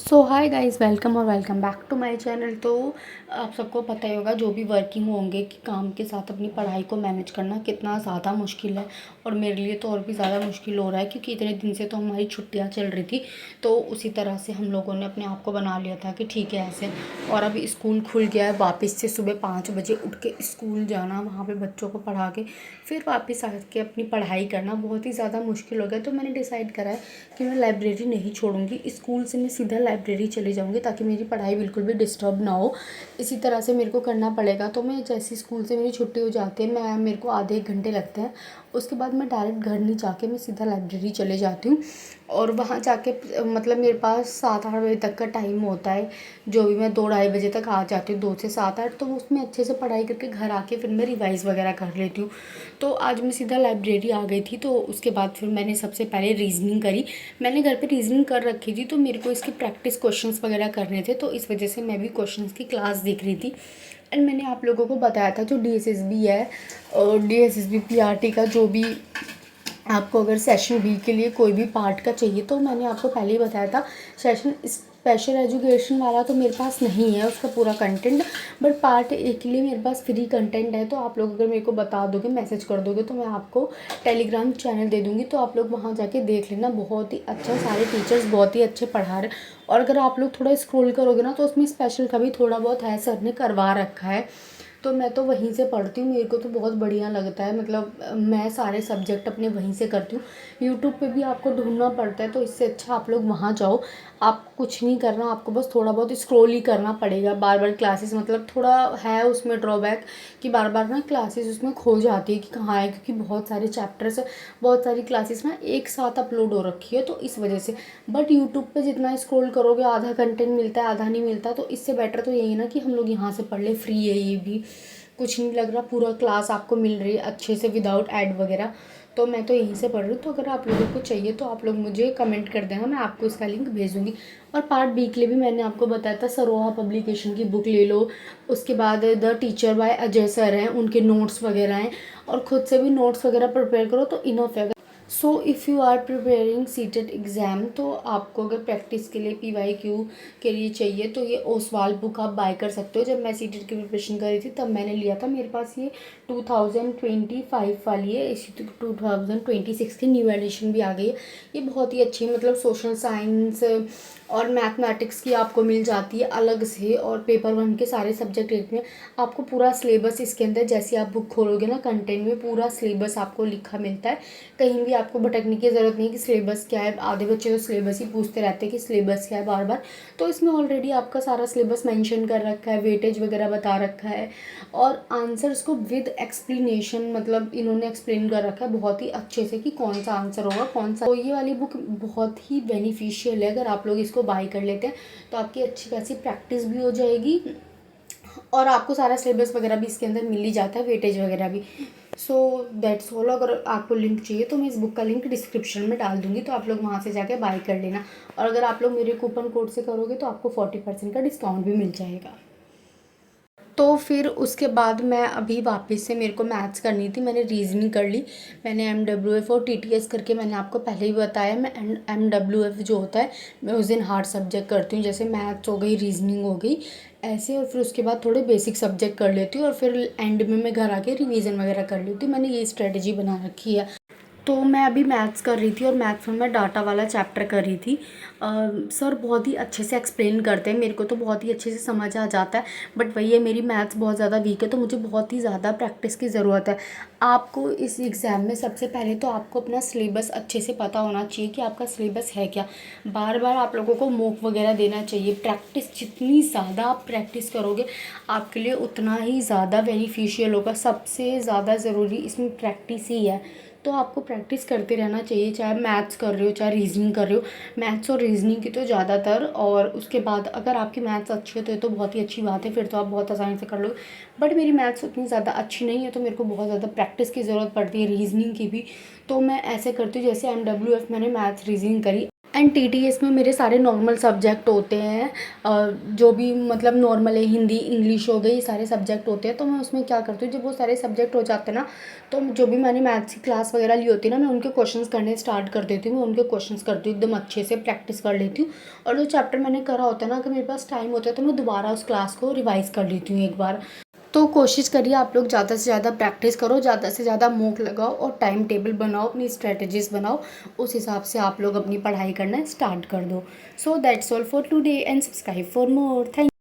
सो hi guys, welcome और welcome back to my channel. तो आप सबको पता ही होगा, जो भी वर्किंग होंगे, कि काम के साथ अपनी पढ़ाई को मैनेज करना कितना ज़्यादा मुश्किल है। और मेरे लिए तो और भी ज़्यादा मुश्किल हो रहा है, क्योंकि इतने दिन से तो हमारी छुट्टियां चल रही थी। तो उसी तरह से हम लोगों ने अपने आप को बना लिया था कि ठीक है ऐसे। और अभी स्कूल खुल गया है, वापस से सुबह 5 बजे उठ के स्कूल जाना, वहाँ पर बच्चों को पढ़ा के फिर वापस आके अपनी पढ़ाई करना बहुत ही ज़्यादा मुश्किल हो गया। तो मैंने डिसाइड करा है कि मैं लाइब्रेरी नहीं छोड़ूंगी। स्कूल से मैं सीधा लाइब्रेरी चले जाऊंगी, ताकि मेरी पढ़ाई बिल्कुल भी डिस्टर्ब ना हो। इसी तरह से मेरे को करना पड़ेगा। तो मैं जैसे स्कूल से मेरी छुट्टी हो जाती है, मेरे को आधे 1 घंटे लगते हैं। उसके बाद मैं डायरेक्ट घर नहीं जाके मैं सीधा लाइब्रेरी चले जाती हूँ। और वहाँ जाके मतलब मेरे पास 7-8 बजे तक का टाइम होता है। जो भी मैं 2-2:30 बजे तक आ जाती हूँ, 2 से 7-8, तो उसमें अच्छे से पढ़ाई करके घर आके फिर मैं रिवाइज़ वगैरह कर लेती हूँ। तो आज मैं सीधा लाइब्रेरी आ गई थी। तो उसके बाद फिर मैंने सबसे पहले रीजनिंग करी। मैंने घर पे रीजनिंग कर रखी थी, तो मेरे को इसकी प्रैक्टिस क्वेश्चंस वगैरह करने थे, तो इस वजह से मैं भी क्वेश्चंस की क्लास देख रही थी। एंड मैंने आप लोगों को बताया था, जो डीएसएसबी है और डीएसएसबी पीआरटी का जो भी आपको अगर सेशन बी के लिए कोई भी पार्ट का चाहिए, तो मैंने आपको पहले ही बताया था। सेशन स्पेशल एजुकेशन वाला तो मेरे पास नहीं है उसका पूरा कंटेंट, बट पार्ट ए के लिए मेरे पास फ्री कंटेंट है। तो आप लोग अगर मेरे को बता दोगे, मैसेज कर दोगे, तो मैं आपको टेलीग्राम चैनल दे दूँगी, तो आप लोग वहाँ जाके देख लेना। बहुत ही अच्छा, सारे टीचर्स बहुत ही अच्छे पढ़ा रहे। और अगर आप लोग थोड़ा स्क्रॉल करोगे ना, तो उसमें स्पेशल का भी थोड़ा बहुत है, सर ने करवा रखा है। तो मैं तो वहीं से पढ़ती हूँ, मेरे को तो बहुत बढ़िया लगता है। मतलब मैं सारे सब्जेक्ट अपने वहीं से करती हूँ। यूट्यूब पे भी आपको ढूंढना पड़ता है, तो इससे अच्छा आप लोग वहाँ जाओ। आप कुछ नहीं करना, आपको बस थोड़ा बहुत स्क्रॉल ही करना पड़ेगा। बार बार क्लासेस, मतलब थोड़ा है उसमें ड्रॉबैक कि बार बार ना क्लासेस उसमें खो जाती है कि कहाँ है, क्योंकि बहुत सारे चैप्टर्स, बहुत सारी क्लासेस ना एक साथ अपलोड हो रखी है, तो इस वजह से। बट यूट्यूब पे जितना स्क्रॉल करोगे, आधा कंटेंट मिलता है, आधा नहीं मिलता। तो इससे बेटर तो यही ना कि हम लोग यहाँ से पढ़ ले, फ्री है ये भी, कुछ नहीं लग रहा, पूरा क्लास आपको मिल रही है अच्छे से विदाउट ऐड वगैरह। तो मैं तो यहीं से पढ़ रही हूँ। तो अगर आप लोगों को चाहिए तो आप लोग मुझे कमेंट कर देना, मैं आपको इसका लिंक भेज दूँगी। और पार्ट बी के लिए भी मैंने आपको बताया था, सरोहा पब्लिकेशन की बुक ले लो। उसके बाद the teacher by Ajay sir हैं, उनके नोट्स वगैरह हैं। और ख़ुद से भी नोट्स वगैरह प्रिपेयर करो तो इनफ है। So if you are preparing CTET exam, तो आपको अगर प्रैक्टिस के लिए पीवाईक्यू के लिए चाहिए, तो ये ओसवाल बुक आप बाय कर सकते हो। जब मैं सीटेट की प्रिपरेशन कर रही थी तब मैंने लिया था। मेरे पास ये 2025 वाली है, इसी 2026 की न्यू एडिशन भी आ गई है। ये बहुत ही अच्छी, मतलब सोशल साइंस और मैथमेटिक्स की आपको मिल जाती है अलग से। और पेपर 1 के सारे सब्जेक्ट एक में आपको पूरा सिलेबस इसके अंदर, जैसे आप बुक खोलोगे ना, कंटेंट में पूरा सिलेबस आपको लिखा मिलता है। कहीं भी आपको भटकने की ज़रूरत नहीं कि सिलेबस क्या है। आधे बच्चे तो सिलेबस ही पूछते रहते हैं कि सिलेबस क्या है बार बार। तो इसमें ऑलरेडी आपका सारा सिलेबस मेंशन कर रखा है, वेटेज वगैरह बता रखा है। और आंसर्स को विद एक्सप्लेनेशन, मतलब इन्होंने एक्सप्लेन कर रखा है बहुत ही अच्छे से कि कौन सा आंसर होगा कौन सा। तो ये वाली बुक बहुत ही बेनिफिशियल है। अगर आप लोग इसको बाय कर लेते हैं तो आपकी अच्छी खासी प्रैक्टिस भी हो जाएगी, और आपको सारा सिलेबस वगैरह भी इसके अंदर मिल ही जाता है, वेटेज वगैरह भी। So that's all. अगर आपको लिंक चाहिए तो मैं इस बुक का लिंक डिस्क्रिप्शन में डाल दूँगी, तो आप लोग वहाँ से जाके बाय कर लेना। और अगर आप लोग मेरे कूपन कोड से करोगे तो आपको 40% का डिस्काउंट भी मिल जाएगा। तो फिर उसके बाद मैं अभी वापस से, मेरे को मैथ्स करनी थी, मैंने रीजनिंग कर ली। मैंने MWF और TTS करके, मैंने आपको पहले ही बताया, मैं MWF जो होता है, मैं उस दिन हार्ड सब्जेक्ट करती हूँ, जैसे मैथ्स हो गई, रीजनिंग हो गई, ऐसे। और फिर उसके बाद थोड़े बेसिक सब्जेक्ट कर लेती हूँ, और फिर एंड में मैं घर आके रिवीजन वगैरह कर लेती हूँ। मैंने ये स्ट्रेटजी बना रखी है। तो मैं अभी मैथ्स कर रही थी, और मैथ्स में मैं डाटा वाला चैप्टर कर रही थी। सर बहुत ही अच्छे से एक्सप्लेन करते हैं, मेरे को तो बहुत ही अच्छे से समझ आ जाता है। बट वही है, मेरी मैथ्स बहुत ज़्यादा वीक है, तो मुझे बहुत ही ज़्यादा प्रैक्टिस की ज़रूरत है। आपको इस एग्ज़ाम में सबसे पहले तो आपको अपना सिलेबस अच्छे से पता होना चाहिए कि आपका सिलेबस है क्या। बार बार आप लोगों को मॉक वगैरह देना चाहिए। प्रैक्टिस जितनी ज़्यादा आप प्रैक्टिस करोगे, आपके लिए उतना ही ज़्यादा बेनिफिशियल होगा। सबसे ज़्यादा ज़रूरी इसमें प्रैक्टिस ही है। तो आपको प्रैक्टिस करते रहना चाहिए, चाहे मैथ्स कर रहे हो चाहे रीजनिंग कर रहे हो। मैथ्स और रीजनिंग की तो ज़्यादातर, और उसके बाद अगर आपकी मैथ्स अच्छी है तो ये तो बहुत ही अच्छी बात है, फिर तो आप बहुत आसानी से कर लो। बट मेरी मैथ्स उतनी ज़्यादा अच्छी नहीं है, तो मेरे को बहुत ज़्यादा प्रैक्टिस की ज़रूरत पड़ती है रीजनिंग की भी। तो मैं ऐसे करती हूँ, जैसे MWF मैंने मैथ्स रीजनिंग करी, एंड टीटीएस में मेरे सारे नॉर्मल सब्जेक्ट होते हैं, जो भी मतलब नॉर्मल है, हिंदी इंग्लिश हो गई, ये सारे सब्जेक्ट होते हैं। तो मैं उसमें क्या करती हूँ, जब वो सारे सब्जेक्ट हो जाते हैं ना, तो जो भी मैंने मैथ्स की क्लास वगैरह ली होती है ना, मैं उनके क्वेश्चंस करने स्टार्ट कर देती हूँ। मैं उनके क्वेश्चंस करती हूँ, एकदम अच्छे से प्रैक्टिस कर लेती हूँ। और जो चैप्टर मैंने करा होता है ना, अगर मेरे पास टाइम होता है तो मैं दोबारा उस क्लास को रिवाइज़ कर लेती हूँ एक बार। तो कोशिश करिए आप लोग ज़्यादा से ज़्यादा प्रैक्टिस करो, ज़्यादा से ज़्यादा मॉक लगाओ और टाइम टेबल बनाओ, अपनी स्ट्रेटजीज बनाओ। उस हिसाब से आप लोग अपनी पढ़ाई करना स्टार्ट कर दो। So that's all for today and subscribe for more. Thank